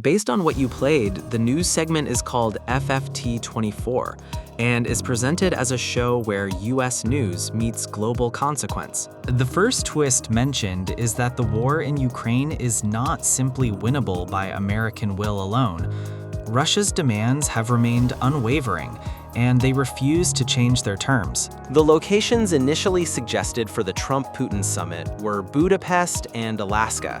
based on what you played, the news segment is called FFT24 and is presented as a show where US news meets global consequence. The first twist mentioned is that the war in Ukraine is not simply winnable by American will alone. Russia's demands have remained unwavering, and they refuse to change their terms. The locations initially suggested for the Trump-Putin summit were Budapest and Alaska.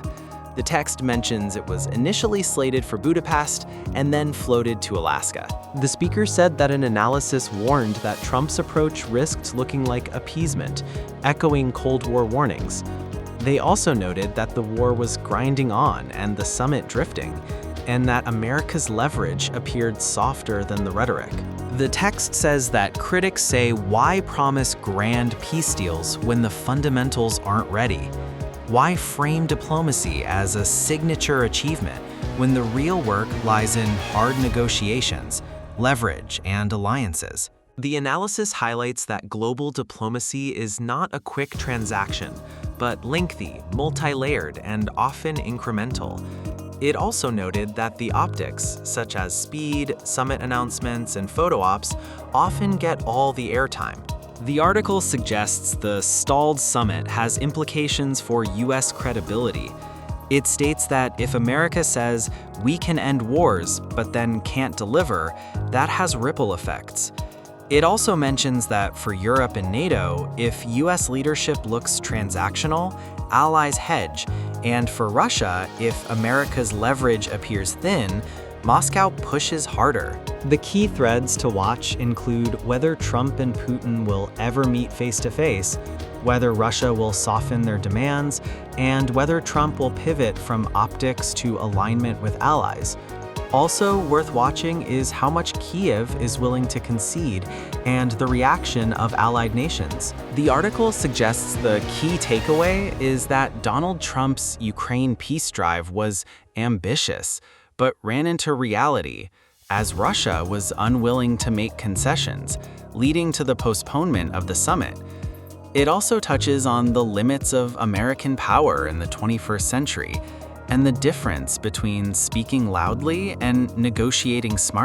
The text mentions it was initially slated for Budapest and then floated to Alaska. The speaker said that an analysis warned that Trump's approach risked looking like appeasement, echoing Cold War warnings. They also noted that the war was grinding on and the summit drifting, and that America's leverage appeared softer than the rhetoric. The text says that critics say, why promise grand peace deals when the fundamentals aren't ready? Why frame diplomacy as a signature achievement when the real work lies in hard negotiations, leverage, and alliances? The analysis highlights that global diplomacy is not a quick transaction, but lengthy, multi-layered, and often incremental. It also noted that the optics, such as speed, summit announcements, and photo ops, often get all the airtime. The article suggests the stalled summit has implications for US credibility. It states that if America says, we can end wars, but then can't deliver, that has ripple effects. It also mentions that for Europe and NATO, if US leadership looks transactional, allies hedge, and for Russia, if America's leverage appears thin, Moscow pushes harder. The key threads to watch include whether Trump and Putin will ever meet face-to-face, whether Russia will soften their demands, and whether Trump will pivot from optics to alignment with allies. Also worth watching is how much Kiev is willing to concede and the reaction of allied nations. The article suggests the key takeaway is that Donald Trump's Ukraine peace drive was ambitious, but ran into reality, as Russia was unwilling to make concessions, leading to the postponement of the summit. It also touches on the limits of American power in the 21st century, and the difference between speaking loudly and negotiating smartly.